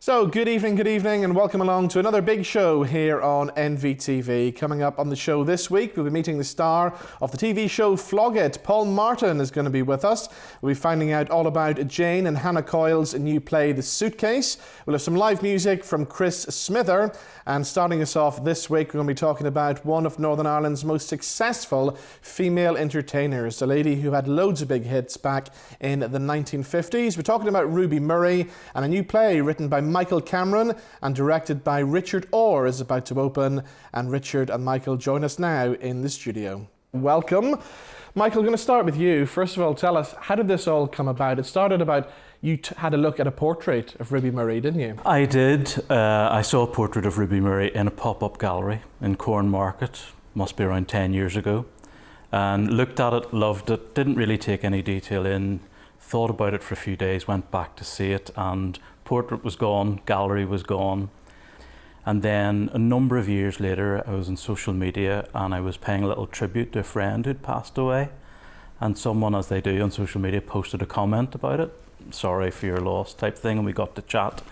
So, good evening, and welcome along to another big show here on NVTV. Coming up on the show this week, we'll be meeting the star of the TV show Flog It. Paul Martin is going to be with us. We'll be finding out all about Jayne and Hannah Coyle's new play, The Suitcase. We'll have some live music from Chris Smither. And starting us off this week, we're going to be talking about one of Northern Ireland's most successful female entertainers, a lady who had loads of big hits back in the 1950s. We're talking about Ruby Murray, and a new play written by Michael Cameron and directed by Richard Orr is about to open, and Richard and Michael join us now in the studio. Welcome. Michael, I'm going to start with you. First of all, tell us, how did this all come about? It started about you had a look at a portrait of Ruby Murray, didn't you? I did. I saw a portrait of Ruby Murray in a pop-up gallery in Cornmarket, must be around 10 years ago, and looked at it, loved it, didn't really take any detail in, thought about it for a few days, went back to see it, and portrait was gone, gallery was gone. And then a number of years later, I was on social media and I was paying a little tribute to a friend who'd passed away. And someone, as they do on social media, posted a comment about it. Sorry for your loss type thing, and we got to chat.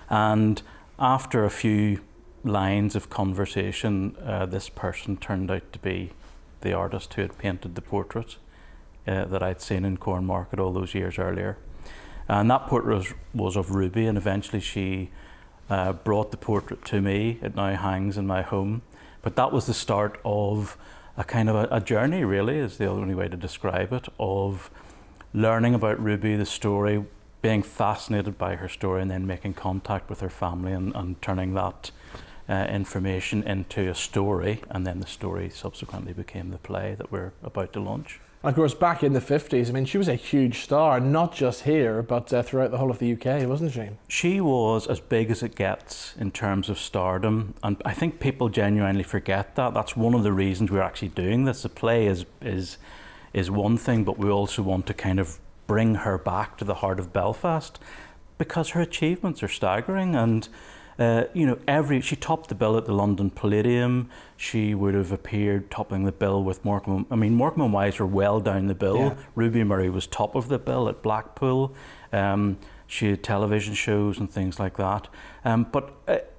And after a few lines of conversation, this person turned out to be the artist who had painted the portrait that I'd seen in Cornmarket all those years earlier. And that portrait was of Ruby, and eventually she brought the portrait to me. It now hangs in my home. But that was the start of a kind of a journey, really, is the only way to describe it, of learning about Ruby, the story, being fascinated by her story, and then making contact with her family and turning that information into a story. And then the story subsequently became the play that we're about to launch. Of course, back in the 50s, I mean, she was a huge star, not just here, but throughout the whole of the UK, wasn't she? She was as big as it gets in terms of stardom, and I think people genuinely forget that. That's one of the reasons we're actually doing this. The play is one thing, but we also want to kind of bring her back to the heart of Belfast, because her achievements are staggering. And she topped the bill at the London Palladium. She would have appeared topping the bill with Morecambe. I mean, Morecambe and Wise were well down the bill. Yeah. Ruby Murray was top of the bill at Blackpool. She had television shows and things like that.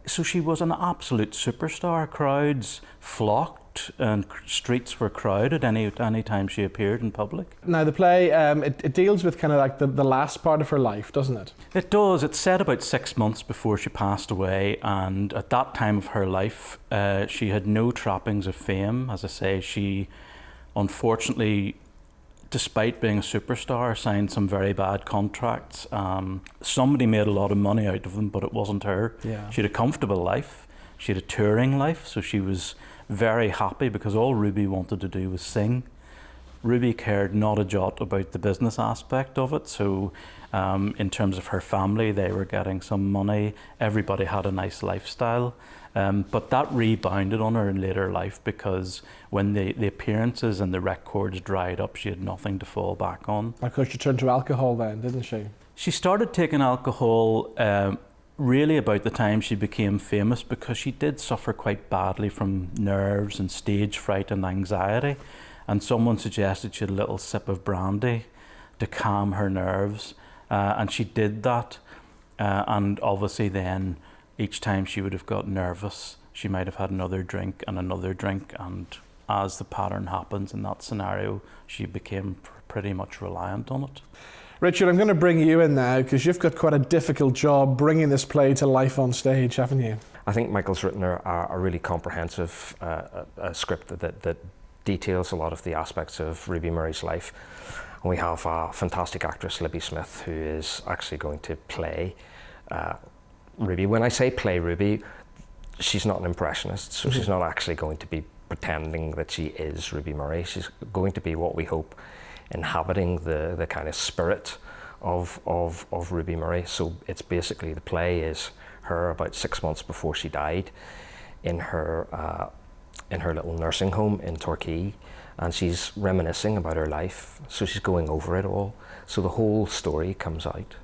So she was an absolute superstar. Crowds flocked and streets were crowded any time she appeared in public. Now the play, it deals with kind of like the last part of her life, doesn't it? It does. It's set about 6 months before she passed away, and at that time of her life, she had no trappings of fame. As I say, she unfortunately, despite being a superstar, signed some very bad contracts. Somebody made a lot of money out of them, but it wasn't her. Yeah. She had a comfortable life. She had a touring life, so she was very happy because all Ruby wanted to do was sing. Ruby cared not a jot about the business aspect of it, so in terms of her family, they were getting some money. Everybody had a nice lifestyle. But that rebounded on her in later life, because when the appearances and the records dried up, she had nothing to fall back on. Of course, she turned to alcohol then, didn't she? She started taking alcohol really about the time she became famous, because she did suffer quite badly from nerves and stage fright and anxiety. And someone suggested she had a little sip of brandy to calm her nerves. And she did that. And obviously then, each time she would have got nervous, she might have had another drink. And as the pattern happens in that scenario, she became pretty much reliant on it. Richard, I'm going to bring you in now, because you've got quite a difficult job bringing this play to life on stage, haven't you? I think Michael's written a really comprehensive script that details a lot of the aspects of Ruby Murray's life. And we have a fantastic actress, Libby Smith, who is actually going to play Ruby. When I say play Ruby, she's not an impressionist, so she's not actually going to be pretending that she is Ruby Murray. She's going to be, what we hope, inhabiting the kind of spirit of Ruby Murray. So it's basically, the play is her about 6 months before she died in her little nursing home in Torquay, and she's reminiscing about her life. So she's going over it all. So the whole story comes out.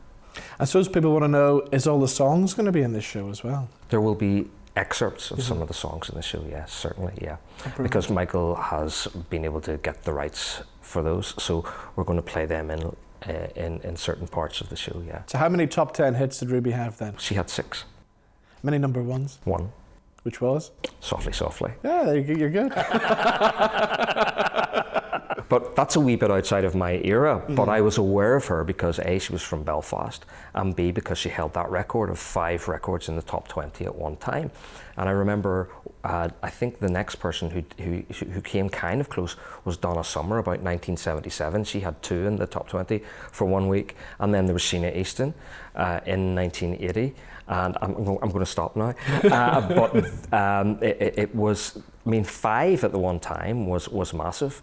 I suppose people want to know, is all the songs going to be in this show as well? There will be excerpts of some of the songs in the show, yes, certainly, yeah. Because Michael has been able to get the rights for those, so we're going to play them in in certain parts of the show, yeah. So how many top 10 hits did Ruby have then? She had 6. Many number ones? 1. Which was? Softly, Softly. Yeah, there you go, you're good. But that's a wee bit outside of my era, but I was aware of her because A, she was from Belfast, and B, because she held that record of 5 records in the top 20 at one time. And I remember, I think the next person who came kind of close was Donna Summer, about 1977. She had 2 in the top 20 for 1 week. And then there was Sheena Easton in 1980. And I'm going to stop now. But it was, I mean, 5 at the one time was massive.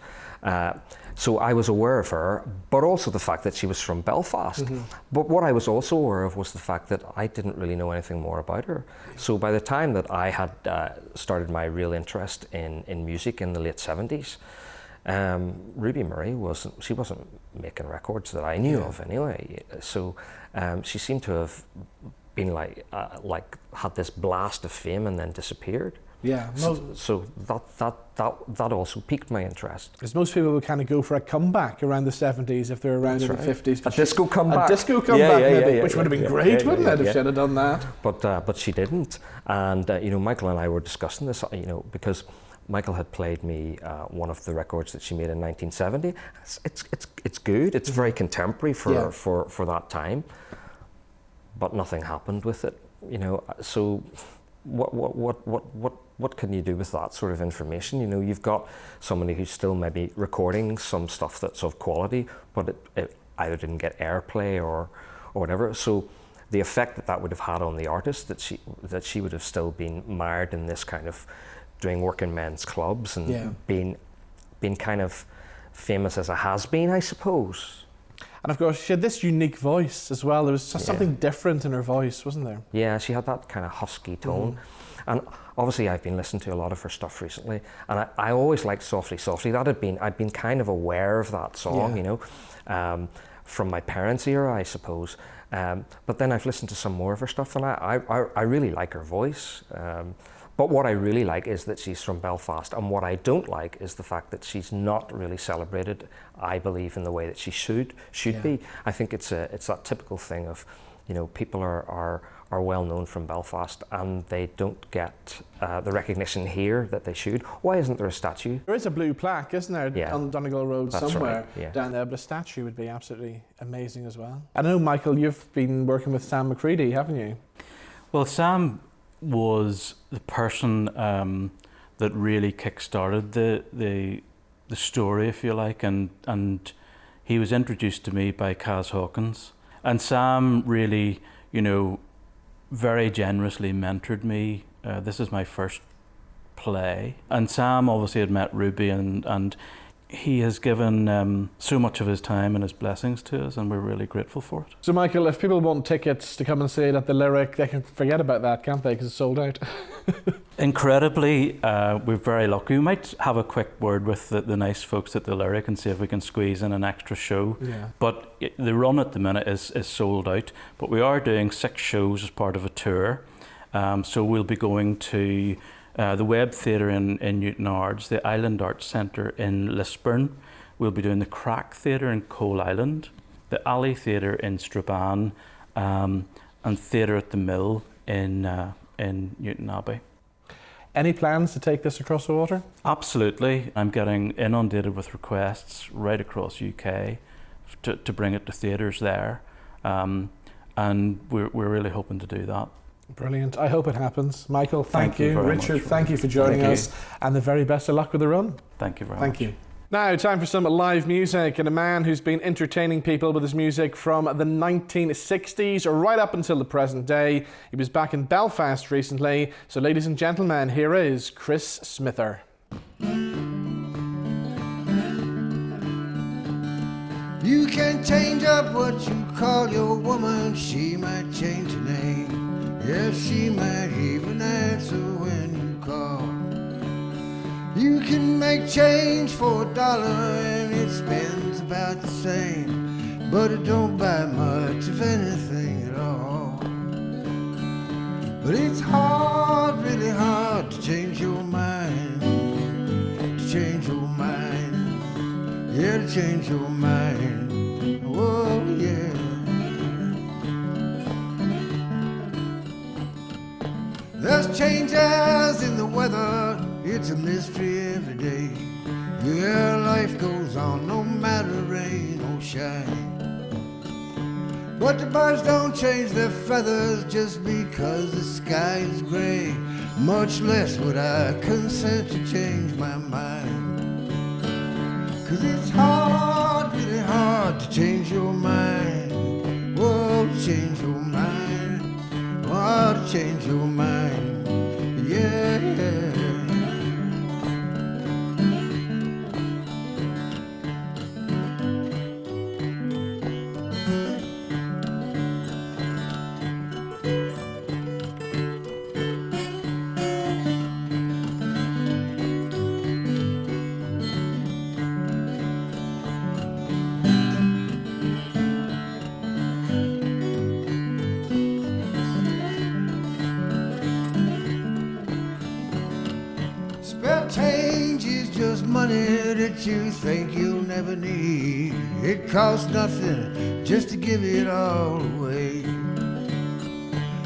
So I was aware of her, but also the fact that she was from Belfast. But what I was also aware of was the fact that I didn't really know anything more about her. So by the time that I had started my real interest in music in the late 70s, Ruby Murray wasn't making records that I knew of anyway. So she seemed to have been like had this blast of fame and then disappeared. Yeah. So that also piqued my interest. Because most people would kind of go for a comeback around the 70s if they're around in the 50s. A disco comeback. A disco comeback, maybe, which would have been great, wouldn't it, if she had done that? But she didn't. And you know, Michael and I were discussing this, you know, because Michael had played me one of the records that she made in 1970. It's good. It's very contemporary for that time. But nothing happened with it, you know. So what can you do with that sort of information? You know, you've got somebody who's still maybe recording some stuff that's of quality, but it either didn't get airplay or whatever. So the effect that would have had on the artist, that she would have still been mired in this kind of doing working men's clubs and being kind of famous as a has-been, I suppose. And of course, she had this unique voice as well. There was something different in her voice, wasn't there? Yeah, she had that kind of husky tone. And obviously I've been listening to a lot of her stuff recently, and I always liked Softly Softly. I'd been kind of aware of that song, you know, from my parents' era, I suppose. But then I've listened to some more of her stuff, and I really like her voice. But what I really like is that she's from Belfast, and what I don't like is the fact that she's not really celebrated, I believe, in the way that she should be. I think it's that typical thing of, you know, people are well known from Belfast and they don't get the recognition here that they should. Why isn't there a statue? There is a blue plaque, isn't there, on Donegal Road somewhere down there, but a statue would be absolutely amazing as well. I know, Michael, you've been working with Sam McCready, haven't you? Well, Sam was the person that really kick-started the story, if you like, and he was introduced to me by Kaz Hawkins. And Sam really, you know, very generously mentored me. This is my first play. And Sam obviously had met Ruby, and he has given so much of his time and his blessings to us, and we're really grateful for it. So, Michael, if people want tickets to come and see it at the Lyric, they can forget about that, can't they? Because it's sold out. Incredibly, we're very lucky. We might have a quick word with the nice folks at the Lyric and see if we can squeeze in an extra show. Yeah. But the run at the minute is sold out. But we are doing 6 shows as part of a tour. So we'll be going to the Webb Theatre in Newtownards, the Island Arts Centre in Lisburn. We'll be doing the Crack Theatre in Coyle Island, the Alley Theatre in Strabane, and Theatre at the Mill in Newton Abbey. Any plans to take this across the water? Absolutely. I'm getting inundated with requests right across UK to bring it to theatres there, and we're really hoping to do that. Brilliant. I hope it happens. Michael, thank you. Richard, thank you for joining us, and the very best of luck with the run. Thank you very much. Thank you. Now, time for some live music, and a man who's been entertaining people with his music from the 1960s right up until the present day. He was back in Belfast recently. So, ladies and gentlemen, here is Chris Smither. You can change up what you call your woman. She might change her name. Yes, she might even answer when you call. You can make change for $1 and it spends about the same, but it don't buy much of anything at all. But it's hard, really hard to change your mind, to change your mind, yeah, to change your mind. Whoa. changes in the weather, it's a mystery every day. Yeah, life goes on no matter rain or shine. But the birds don't change their feathers just because the sky is gray. Much less would I consent to change my mind. 'Cause it's hard, really hard to change your mind. Whoa, to change your mind. Oh, to change your mind. Yeah, yeah. Change is just money that you think you'll never need. It costs nothing just to give it all away.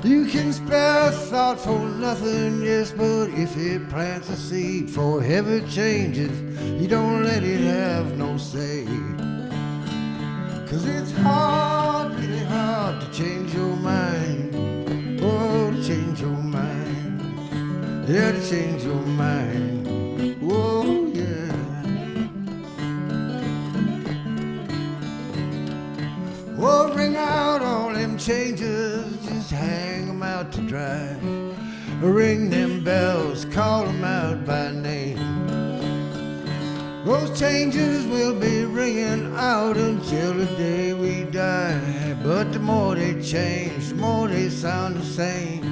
You can spare thought for nothing, yes, but if it plants a seed for heavy changes, you don't let it have no say. 'Cause it's hard, really hard to change your mind. Oh, to change your mind. Yeah, to change your mind. Whoa, yeah. Oh, ring out all them changes, just hang them out to dry. Ring them bells, call them out by name. Those changes will be ringing out until the day we die. But the more they change, the more they sound the same.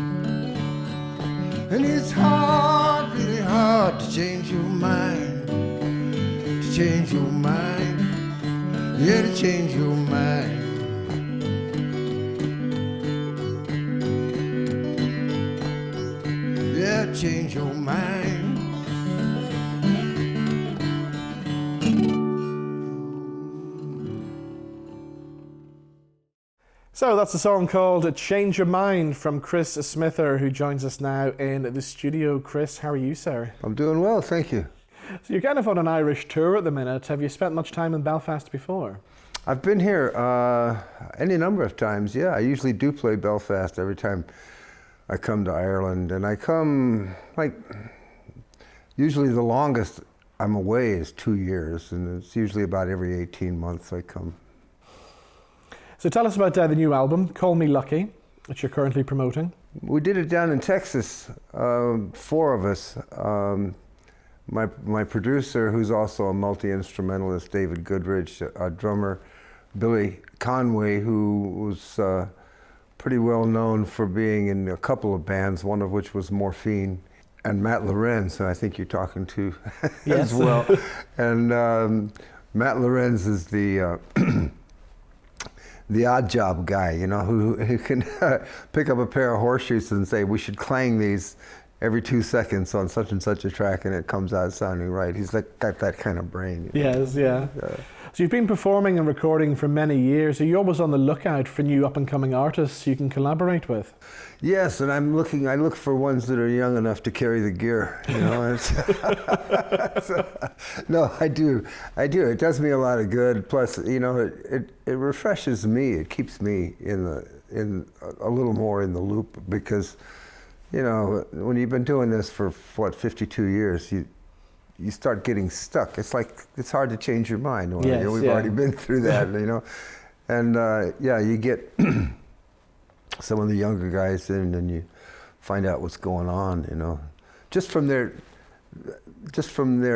And it's hard, really hard to change your mind. To change your mind. Yeah, to change your mind. Yeah, change your mind. So that's a song called Change Your Mind from Chris Smither, who joins us now in the studio. Chris, how are you, sir? I'm doing well, thank you. So you're kind of on an Irish tour at the minute. Have you spent much time in Belfast before? I've been here any number of times, yeah. I usually do play Belfast every time I come to Ireland. And I come, usually the longest I'm away is 2 years. And it's usually about every 18 months I come. So tell us about the new album, Call Me Lucky, which you're currently promoting. We did it down in Texas, 4 of us. My producer, who's also a multi-instrumentalist, David Goodrich, a drummer, Billy Conway, who was pretty well known for being in a couple of bands, one of which was Morphine, and Matt Lorenz, who I think you're talking to as well. And Matt Lorenz is the odd job guy, you know, who can pick up a pair of horseshoes and say, we should clang these every 2 seconds on such and such a track, and it comes out sounding right. He's got that kind of brain. You know? Yes, yeah. So you've been performing and recording for many years. Are you always on the lookout for new up-and-coming artists you can collaborate with? Yes, and I look for ones that are young enough to carry the gear, you know. No, I do. It does me a lot of good. Plus, you know, it refreshes me. It keeps me in a little more in the loop, because, you know, when you've been doing this for 52 years, you start getting stuck. It's like it's hard to change your mind. Yes, we've already been through that, you know, and you get some of the younger guys in, and you find out what's going on, you know, just from their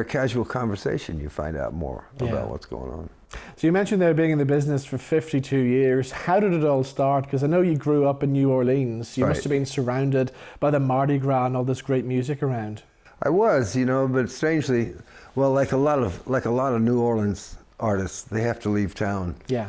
casual conversation, you find out more about what's going on. So you mentioned there being in the business for 52 years. How did it all start? Because I know you grew up in New Orleans. You must have been surrounded by the Mardi Gras and all this great music around. I was, you know, but strangely, well, like a lot of New Orleans artists, they have to leave town. Yeah.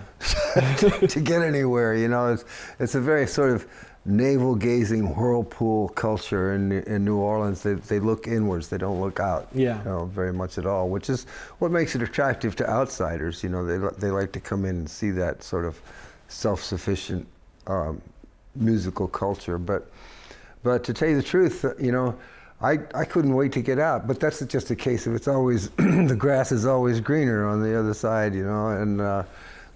to get anywhere, you know. It's a very sort of navel-gazing whirlpool culture in New Orleans. They look inwards, they don't look out, you know, very much at all, which is what makes it attractive to outsiders. You know, they like to come in and see that sort of self-sufficient musical culture. But But to tell you the truth, you know, I couldn't wait to get out. But that's just a case of it's always, the grass is always greener on the other side, you know. And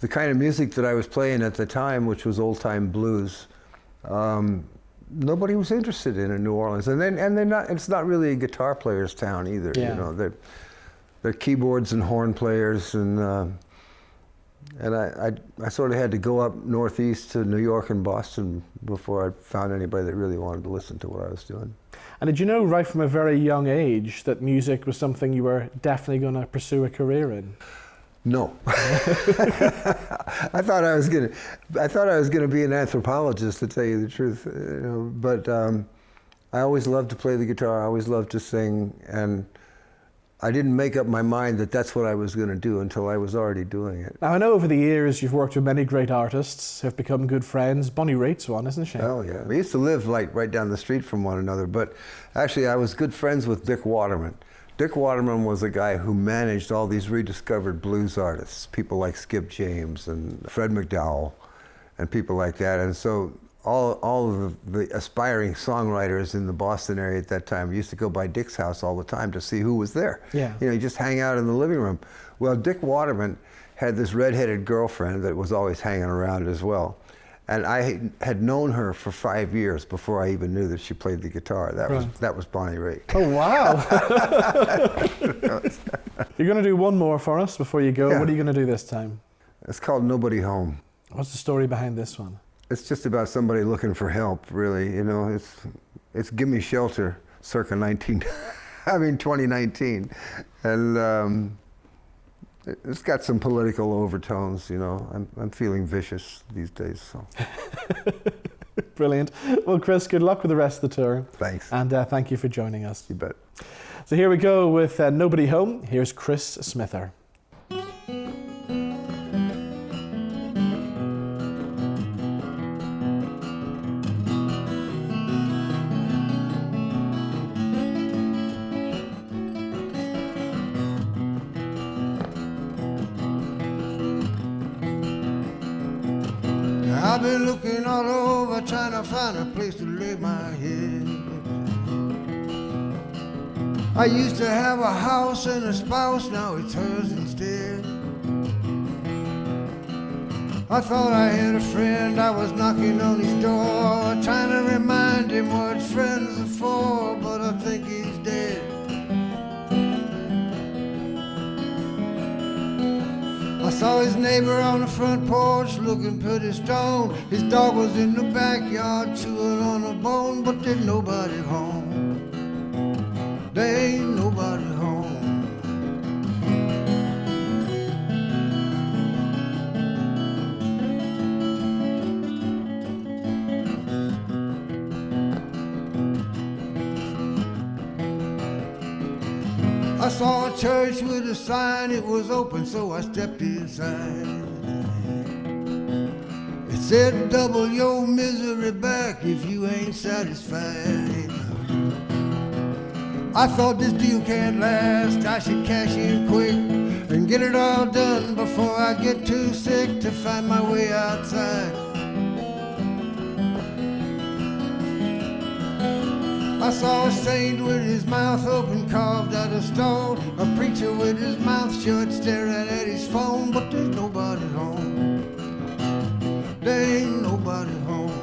the kind of music that I was playing at the time, which was old-time blues, nobody was interested in New Orleans. And they're not, it's not really a guitar player's town either, Yeah. you know. They're keyboards and horn players, and I sort of had to go up northeast to New York and Boston before I found anybody that really wanted to listen to what I was doing. And did you know right from a very young age that music was something you were definitely going to pursue a career in? No. I thought I was gonna be an anthropologist, to tell you the truth. You know, but I always loved to play the guitar. I always loved to sing, and I didn't make up my mind that that's what I was going to do until I was already doing it. Now, I know over the years you've worked with many great artists, have become good friends. Bonnie Raitt's one, isn't she? Oh yeah, we used to live like right down the street from one another, but actually I was good friends with Dick Waterman. Dick Waterman was a guy who managed all these rediscovered blues artists, people like Skip James and Fred McDowell and people like that. And so all of the aspiring songwriters in the Boston area at that time used to go by Dick's house all the time to see who was there. Yeah. You know, you just hang out in the living room. Well, Dick Waterman had this redheaded girlfriend that was always hanging around as well. And I had known her for 5 years before I even knew that she played the guitar. That was Bonnie Raitt. Oh, wow. You're going to do one more for us before you go. Yeah. What are you going to do this time? It's called Nobody Home. What's the story behind this one? It's just about somebody looking for help, really. You know, it's Give Me Shelter, circa 2019. And it's got some political overtones, you know. I'm feeling vicious these days, so. Brilliant. Well, Chris, good luck with the rest of the tour. Thanks. And thank you for joining us. You bet. So here we go with Nobody Home. Here's Chris Smither. I've been looking all over trying to find a place to lay my head. I used to have a house and a spouse, now it's hers instead. I thought I had a friend, I was knocking on his door, trying to remind him what friends are for, but I think he's dead. I saw his neighbor on the front porch looking pretty stoned. His dog was in the backyard chewing on a bone, but there's nobody home. There ain't nobody home. I saw a church with a sign, it was open, so I stepped inside. It said, double your misery back if you ain't satisfied. I thought this deal can't last, I should cash in quick and get it all done before I get too sick to find my way outside. I saw a saint with his mouth open, carved out of stone, a preacher with his mouth shut, staring at his phone, but there's nobody home. There ain't nobody home.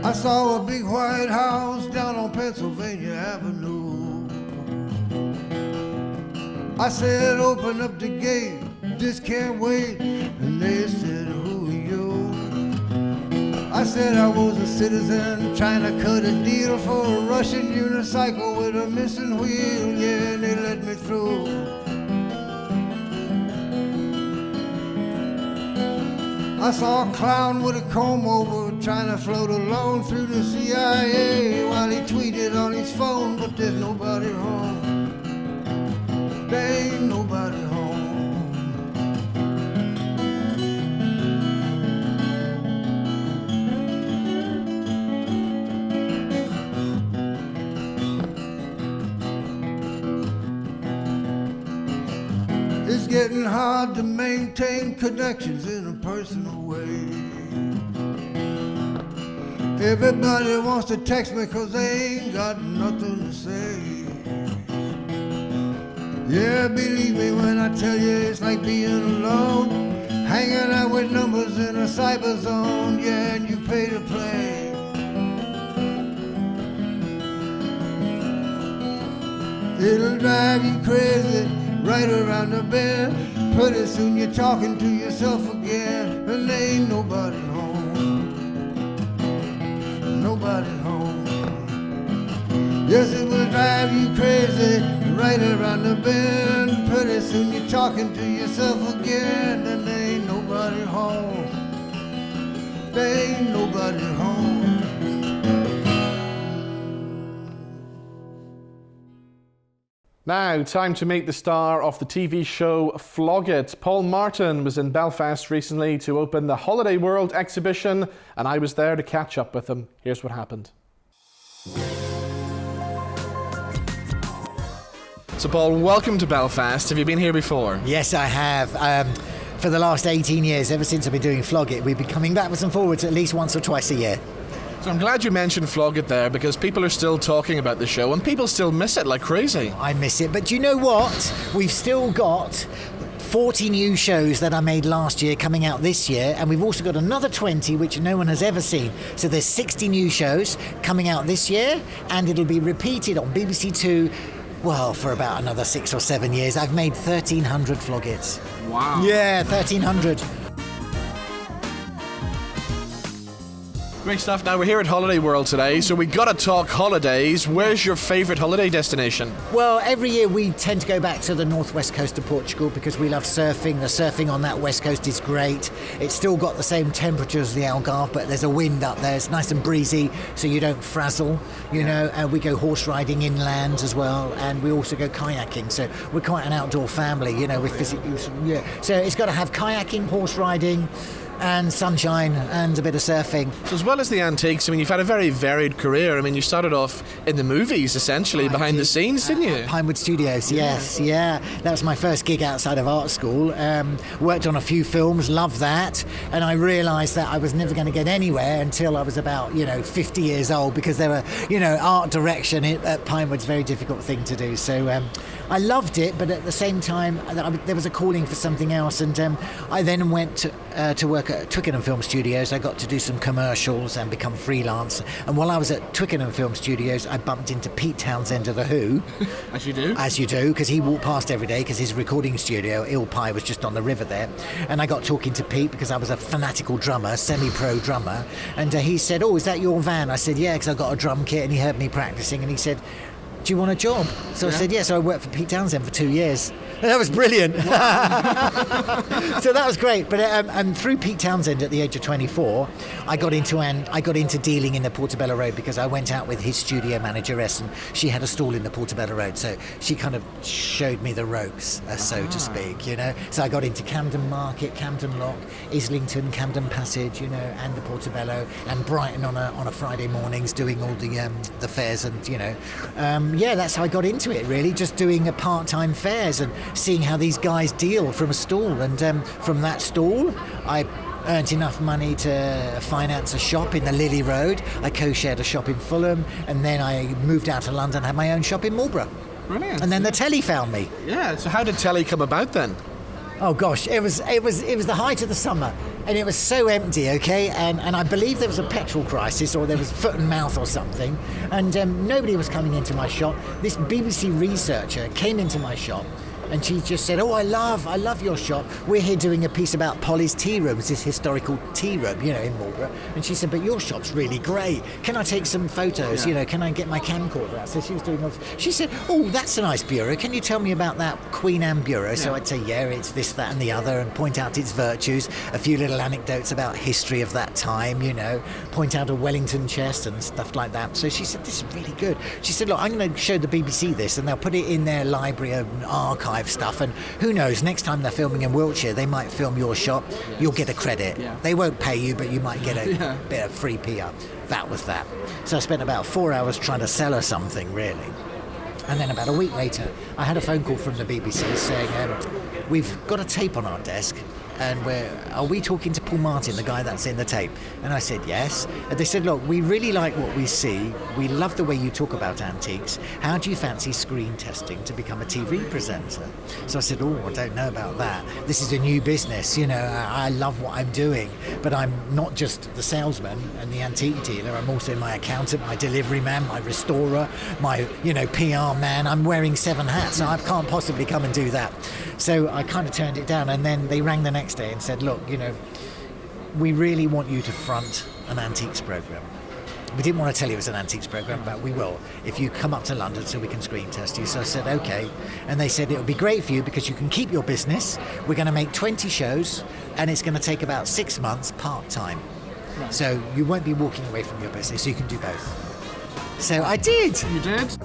I saw a big white house down on Pennsylvania Avenue. I said, open up the gate, this can't wait. And they said, who are you? I said I was a citizen trying to cut a deal for a Russian unicycle with a missing wheel. Yeah, and they let me through. I saw a clown with a comb over trying to float a loan through the CIA while he tweeted on his phone, but there's nobody home. There ain't nobody home. getting hard to maintain connections in a personal way. Everybody wants to text me 'cause they ain't got nothing to say. Yeah, believe me when I tell you it's like being alone, hanging out with numbers in a cyber zone. Yeah, and you pay to play. It'll drive you crazy right around the bend. Pretty soon you're talking to yourself again, and there ain't nobody home. Nobody home. Yes, it will drive you crazy right around the bend. Pretty soon you're talking to yourself again, and there ain't nobody home. There ain't nobody home. Now, time to meet the star of the TV show Flog It. Paul Martin was in Belfast recently to open the Holiday World exhibition, and I was there to catch up with him. Here's what happened. So Paul, welcome to Belfast. Have you been here before? Yes, I have. For the last 18 years, ever since I've been doing Flog It, we've been coming backwards and forwards at least once or twice a year. So I'm glad you mentioned Flog It there, because people are still talking about the show and people still miss it like crazy. I miss it, but you know what? We've still got 40 new shows that I made last year coming out this year, and we've also got another 20 which no one has ever seen. So there's 60 new shows coming out this year, and it'll be repeated on BBC Two, well, for about another 6 or 7 years. I've made 1,300 Flog Its. Wow. Yeah, 1,300. Great stuff. Now we're here at Holiday World today, so we got to talk holidays. Where's your favourite holiday destination? Well, every year we tend to go back to the northwest coast of Portugal because we love surfing. The surfing on that west coast is great. It's still got the same temperature as the Algarve, but there's a wind up there. It's nice and breezy, so you don't frazzle, you know. And we go horse riding inland as well, and we also go kayaking. So we're quite an outdoor family, you know, with physical use. Yeah. So it's got to have kayaking, horse riding, and sunshine and a bit of surfing. So as well as the antiques, I mean, you've had a very varied career. I mean, you started off in the movies, essentially, behind the scenes, didn't you? Pinewood Studios, yes, yeah. That was my first gig outside of art school. Worked on a few films, loved that, and I realised that I was never going to get anywhere until I was about, 50 years old, because there were, art direction at Pinewood's a very difficult thing to do. So I loved it, but at the same time, there was a calling for something else, and I then went to work at Twickenham Film Studios. I got to do some commercials and become freelance. And while I was at Twickenham Film Studios, I bumped into Pete Townsend of The Who. As you do? As you do, because he walked past every day, because his recording studio, Eel Pie, was just on the river there. And I got talking to Pete because I was a fanatical drummer, semi-pro drummer. And he said, "Oh, is that your van?" I said, "Yeah," because I got a drum kit, and he heard me practicing, and he said, "Do you want a job?" So I said, "Yes." So I worked for Pete Townsend for 2 years. And that was brilliant. So that was great. But and through Pete Townsend at the age of 24, I got into dealing in the Portobello Road, because I went out with his studio manageress, and she had a stall in the Portobello Road. So she kind of showed me the ropes, so to speak, So I got into Camden Market, Camden Lock, Islington, Camden Passage, and the Portobello, and Brighton on a Friday mornings, doing all the fairs, and that's how I got into it, really, just doing a part-time fairs and seeing how these guys deal from a stall. And from that stall, I earned enough money to finance a shop in the Lily Road. I co-shared a shop in Fulham, and then I moved out to London, had my own shop in Marlborough. Brilliant. And then the telly found me. Yeah, so how did telly come about then? Oh gosh, it was the height of the summer, and it was so empty, okay? And I believe there was a petrol crisis, or there was foot and mouth or something, and nobody was coming into my shop. This BBC researcher came into my shop, and she just said, "Oh, I love your shop. We're here doing a piece about Polly's Tea Rooms, this historical tea room, in Marlborough." And she said, "But your shop's really great. Can I take some photos? Can I get my camcorder out?" So she was doing. She said, "Oh, that's a nice bureau. Can you tell me about that Queen Anne bureau?" So I'd say, "Yeah, it's this, that, and the other," and point out its virtues, a few little anecdotes about history of that time, point out a Wellington chest and stuff like that. So she said, "This is really good." She said, "Look, I'm going to show the BBC this, and they'll put it in their library and archive stuff, and who knows, next time they're filming in Wiltshire, they might film your shop. You'll get a credit. They won't pay you, but you might get a bit of free PR." That was that. So I spent about 4 hours trying to sell her something, really. And then about a week later, I had a phone call from the BBC saying, we've got a tape on our desk, and are we talking to Paul Martin, the guy that's in the tape? And I said, yes. And they said, look, we really like what we see. We love the way you talk about antiques. How do you fancy screen testing to become a TV presenter? So I said, I don't know about that. This is a new business, I love what I'm doing, but I'm not just the salesman and the antique dealer. I'm also my accountant, my delivery man, my restorer, my, PR man. I'm wearing 7 hats, so I can't possibly come and do that. So I kind of turned it down, and then they rang the next day and said, look, we really want you to front an antiques program. We didn't want to tell you it was an antiques program, but we will if you come up to London so we can screen test you. So I said, okay. And they said, it'll be great for you because you can keep your business. We're going to make 20 shows, and it's going to take about 6 months part-time. Right. So you won't be walking away from your business, so you can do both. So I did. You did?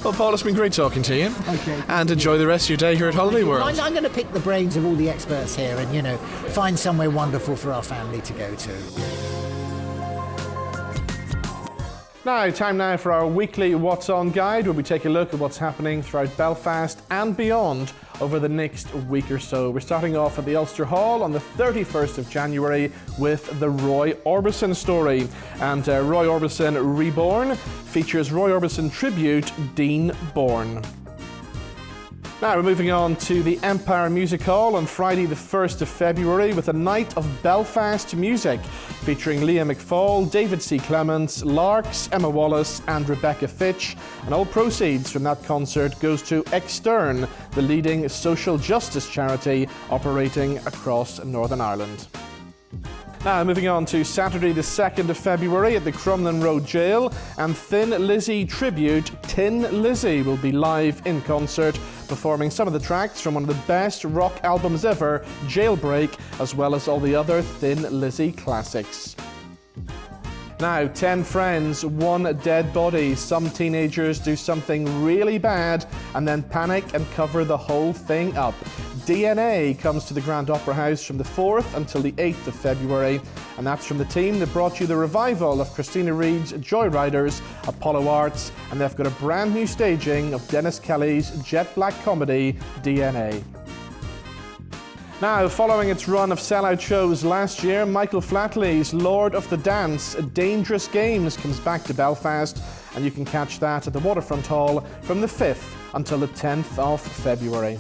Well, Paul, it's been great talking to you. Okay. And enjoy the rest of your day here at Holiday World. I'm going to pick the brains of all the experts here and, find somewhere wonderful for our family to go to. Time now for our weekly What's On guide, where we take a look at what's happening throughout Belfast and beyond over the next week or so. We're starting off at the Ulster Hall on the 31st of January with the Roy Orbison story. And Roy Orbison Reborn features Roy Orbison tribute Dean Bourne. Now we're moving on to the Empire Music Hall on Friday the 1st of February with a night of Belfast music featuring Leah McFall, David C. Clements, Larks, Emma Wallace and Rebecca Fitch, and all proceeds from that concert goes to Extern, the leading social justice charity operating across Northern Ireland. Now, moving on to Saturday the 2nd of February at the Crumlin Road Jail, and Thin Lizzy tribute Tin Lizzy will be live in concert, performing some of the tracks from one of the best rock albums ever, Jailbreak, as well as all the other Thin Lizzy classics. Now, 10 friends, 1 dead body. Some teenagers do something really bad and then panic and cover the whole thing up. DNA comes to the Grand Opera House from the 4th until the 8th of February, and that's from the team that brought you the revival of Christina Reid's Joyriders, Apollo Arts, and they've got a brand new staging of Dennis Kelly's jet black comedy, DNA. Now, following its run of sellout shows last year, Michael Flatley's Lord of the Dance, Dangerous Games comes back to Belfast, and you can catch that at the Waterfront Hall from the 5th until the 10th of February.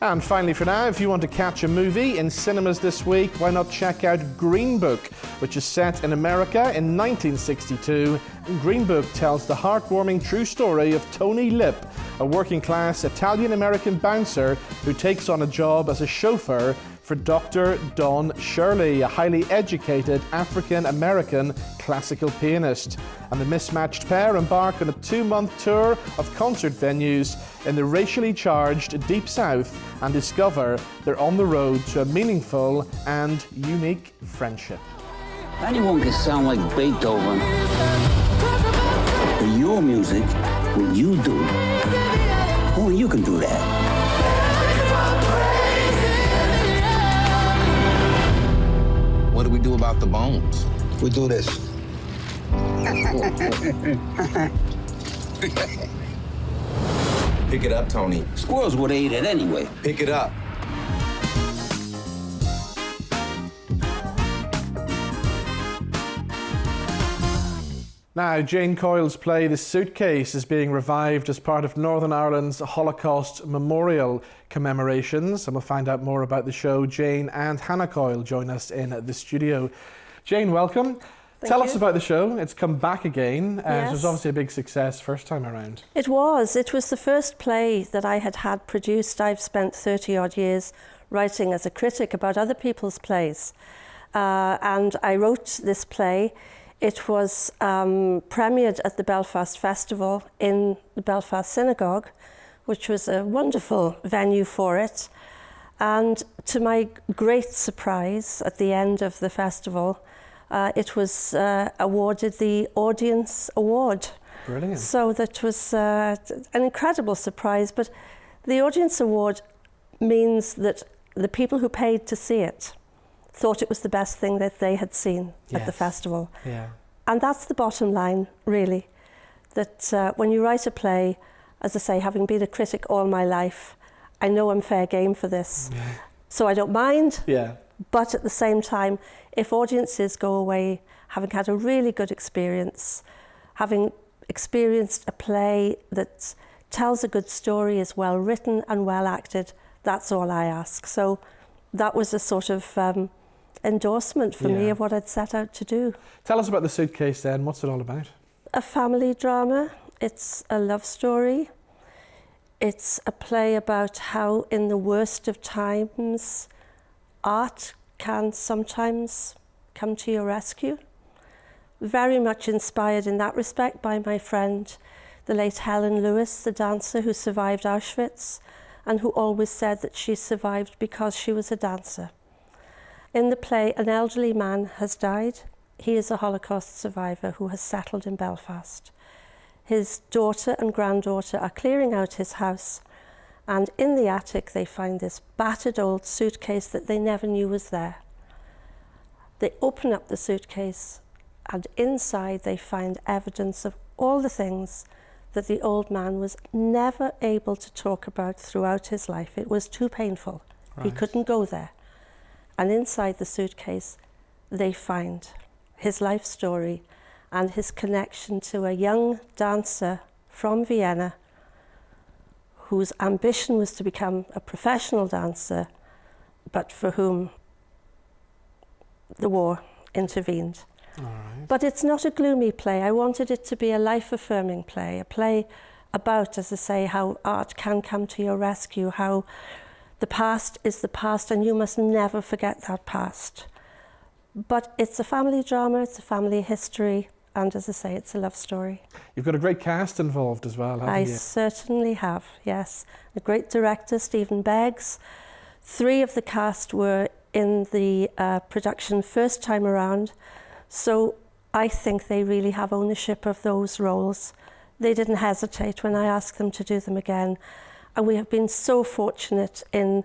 And finally for now, if you want to catch a movie in cinemas this week, why not check out Green Book, which is set in America in 1962. Green Book tells the heartwarming true story of Tony Lip, a working-class Italian-American bouncer who takes on a job as a chauffeur for Dr. Don Shirley, a highly educated African-American classical pianist. And the mismatched pair embark on a 2-month tour of concert venues in the racially charged Deep South and discover they're on the road to a meaningful and unique friendship. Anyone can sound like Beethoven. But your music, what you do, only you can do that. What do we do about the bones? We do this. Pick it up, Tony. Squirrels would have ate it anyway. Pick it up. Now, Jayne Coyle's play The Suitcase is being revived as part of Northern Ireland's Holocaust Memorial commemorations, and we'll find out more about the show. Jayne and Hannah Coyle join us in the studio. Jayne, welcome. Tell us about the show. It's come back again. Yes. It was obviously a big success first time around. It was. It was the first play that I had produced. I've spent 30-odd years writing as a critic about other people's plays. And I wrote this play. It was premiered at the Belfast Festival in the Belfast Synagogue, which was a wonderful venue for it. And to my great surprise, at the end of the festival, it was awarded the Audience Award. Brilliant. So that was an incredible surprise. But the Audience Award means that the people who paid to see it thought it was the best thing that they had seen at the festival. Yeah. And that's the bottom line, really, that when you write a play as I say, having been a critic all my life, I know I'm fair game for this. So I don't mind. Yeah. But at the same time, if audiences go away having had a really good experience, having experienced a play that tells a good story, is well written and well acted, that's all I ask. So that was a sort of endorsement for me of what I'd set out to do. Tell us about The Suitcase then. What's it all about? A family drama. It's a love story. It's a play about how in the worst of times, art can sometimes come to your rescue. Very much inspired in that respect by my friend, the late Helen Lewis, the dancer who survived Auschwitz and who always said that she survived because she was a dancer. In the play, an elderly man has died. He is a Holocaust survivor who has settled in Belfast. His daughter and granddaughter are clearing out his house, and in the attic they find this battered old suitcase that they never knew was there. They open up the suitcase, and inside they find evidence of all the things that the old man was never able to talk about throughout his life. It was too painful. He couldn't go there. And inside the suitcase, they find his life story and his connection to a young dancer from Vienna whose ambition was to become a professional dancer, but for whom the war intervened. But it's not a gloomy play. I wanted it to be a life-affirming play, a play about, as I say, how art can come to your rescue, how the past is the past and you must never forget that past. But it's a family drama, it's a family history, and as I say, it's a love story. You've got a great cast involved as well, haven't you? I certainly have, yes. A great director, Stephen Beggs. 3 of the cast were in the production first time around, so I think they really have ownership of those roles. They didn't hesitate when I asked them to do them again. And we have been so fortunate in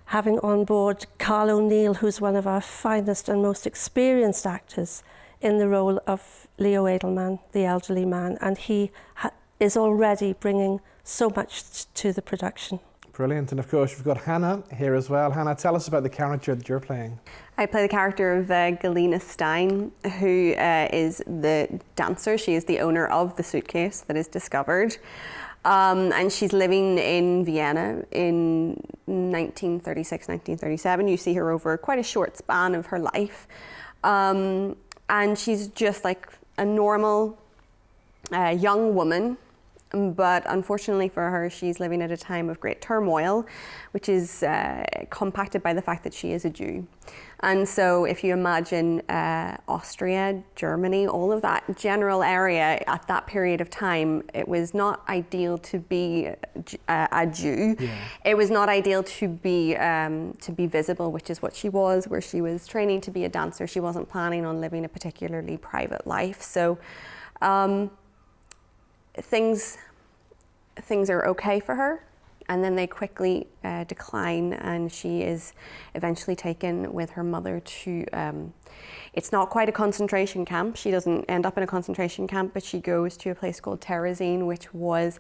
having on board Carl O'Neill, who's one of our finest and most experienced actors, in the role of Leo Edelman, the elderly man, and he is already bringing so much to the production. Brilliant. And of course, you've got Hannah here as well. Hannah, tell us about the character that you're playing. I play the character of Galina Stein, who is the dancer. She is the owner of the suitcase that is discovered. And she's living in Vienna in 1936, 1937. You see her over quite a short span of her life. And she's just like a normal young woman, but unfortunately for her, she's living at a time of great turmoil, which is compacted by the fact that she is a Jew. And so if you imagine Austria, Germany, all of that general area at that period of time, it was not ideal to be a Jew. Yeah. It was not ideal to be visible, which is what she was, where she was training to be a dancer. She wasn't planning on living a particularly private life. So things are okay for her, and then they quickly decline, and she is eventually taken with her mother to, it's not quite a concentration camp. She doesn't end up in a concentration camp, but she goes to a place called Terezin, which was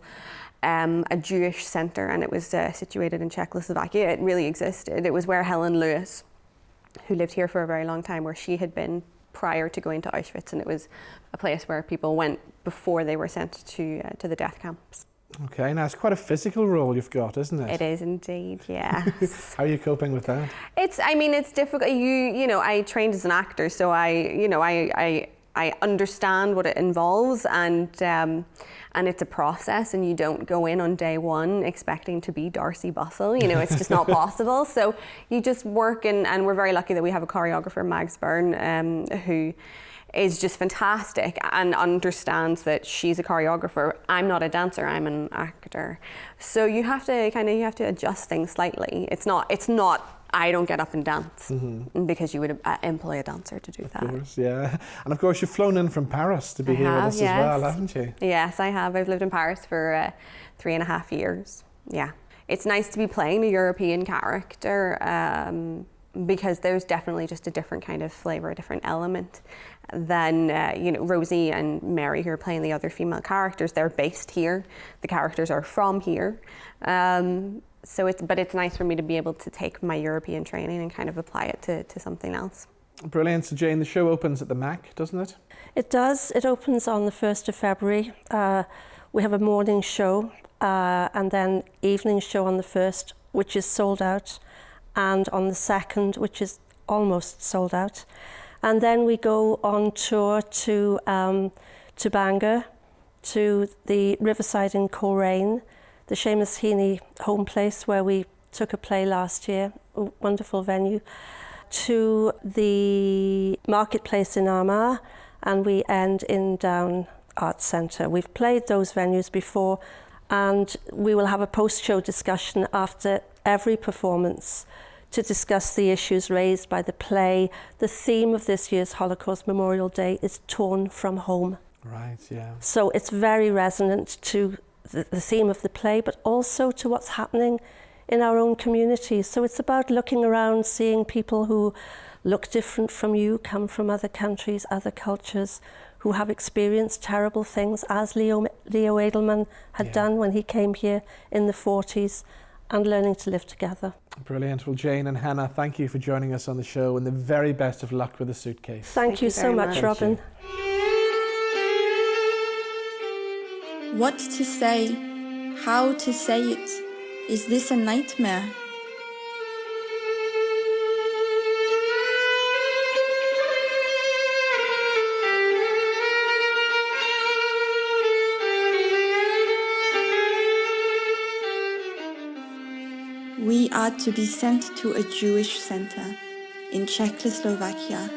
a Jewish center, and it was situated in Czechoslovakia. It really existed. It was where Helen Lewis, who lived here for a very long time, where she had been prior to going to Auschwitz, and it was a place where people went before they were sent to the death camps. Okay, now it's quite a physical role you've got, isn't it? It is indeed, yes. How are you coping with that? It's difficult. You know, I trained as an actor, so I understand what it involves, and it's a process, and you don't go in on day one expecting to be Darcy Bussell. You know, it's just not possible. So you just work, and we're very lucky that we have a choreographer, Mags Byrne, who is just fantastic and understands that she's a choreographer. I'm not a dancer, I'm an actor. So you have to adjust things slightly. It's not I don't get up and dance, because you would employ a dancer to do that. Of course, yeah. And of course, you've flown in from Paris to be here with us as well, haven't you? Yes, I have. I've lived in Paris for 3.5 years. Yeah. It's nice to be playing a European character. because there's definitely just a different kind of flavour, a different element than, you know, Rosie and Mary, who are playing the other female characters. They're based here. The characters are from here. But it's nice for me to be able to take my European training and kind of apply it to something else. Brilliant. So Jayne, the show opens at the Mac, doesn't it? It does. It opens on the 1st of February. We have a morning show and then evening show on the 1st, which is sold out, and on the 2nd, which is almost sold out. And then we go on tour to Bangor, to the Riverside in Coleraine, the Seamus Heaney home place where we took a play last year, a wonderful venue, to the Marketplace in Armagh, and we end in Down Arts Centre. We've played those venues before, and we will have a post-show discussion after every performance to discuss the issues raised by the play. The theme of this year's Holocaust Memorial Day is Torn from Home. Right, yeah. So it's very resonant to the theme of the play, but also to what's happening in our own communities. So it's about looking around, seeing people who look different from you, come from other countries, other cultures, who have experienced terrible things, as Leo Edelman had done when he came here in the 40s, and learning to live together. Brilliant. Well, Jayne and Hannah, thank you for joining us on the show, and the very best of luck with the Suitcase. Thank you so much, Robin. What to say? How to say it? Is this a nightmare? We are to be sent to a Jewish center in Czechoslovakia.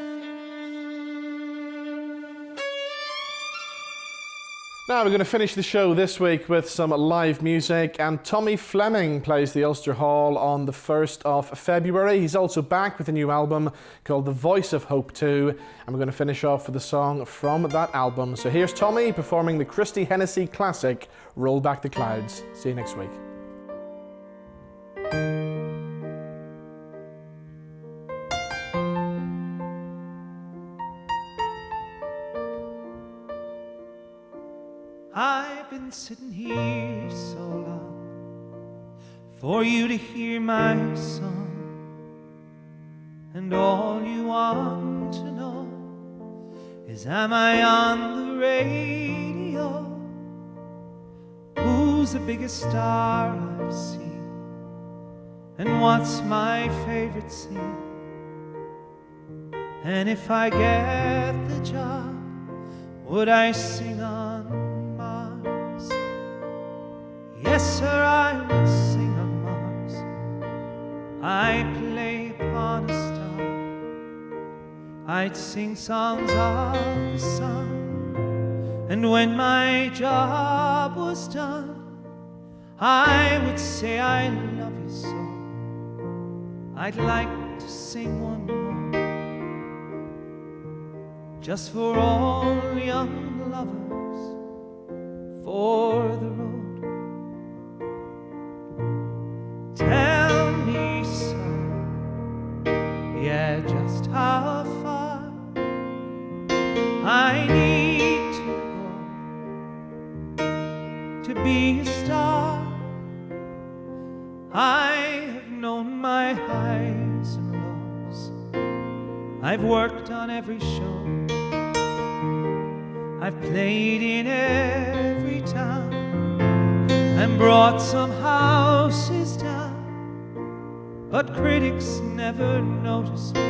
Now we're going to finish the show this week with some live music, and Tommy Fleming plays the Ulster Hall on the 1st of February. He's also back with a new album called The Voice of Hope 2, and we're going to finish off with a song from that album. So here's Tommy performing the Christy Hennessy classic, Roll Back the Clouds. See you next week. I've been sitting here so long for you to hear my song, and all you want to know is, am I on the radio? Who's the biggest star I've seen, and what's my favorite scene? And if I get the job, would I sing on Mars? Yes, sir, I would sing on Mars. I play upon a star. I'd sing songs of the sun, and when my job was done, I would say I love you so. I'd like to sing one more, just for all young lovers, for the road. Tell me, sir, yeah, just how far I need to go to be a star. I have known my highs and lows. I've worked on every show. I've played in every town and brought some houses down, but critics never notice me.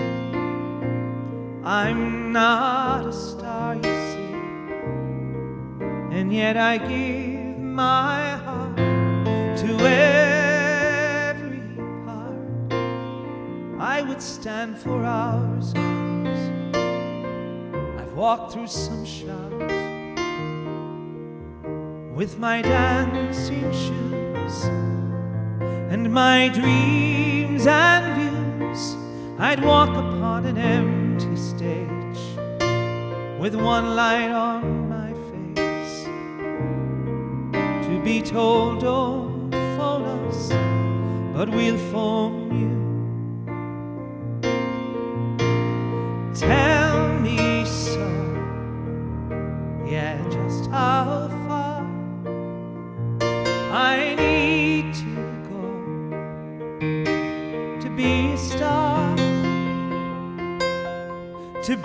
I'm not a star, you see, and yet I give my heart to every part. I would stand for hours and hours. I've walked through some showers with my dancing shoes and my dreams and views. I'd walk upon an empty stage with one light on my face, to be told, don't phone us, but we'll phone you.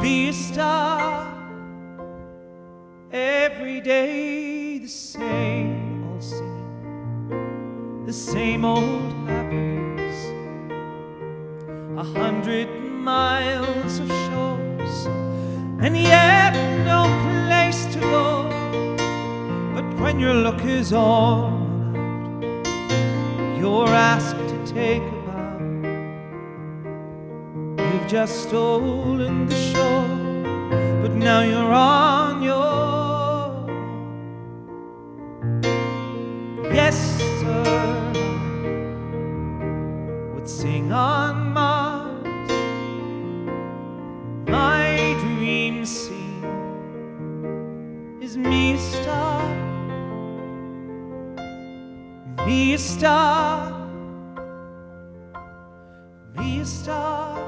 be a star. Every day the same old scene, the same old happiness. 100 miles of shores, and yet no place to go. But when your luck is all out, you're asked to take a bow. You've just stolen the shore, but now you're on your own. Yes, sir, would sing on Mars. My dream scene is me a star, me a star, me a star.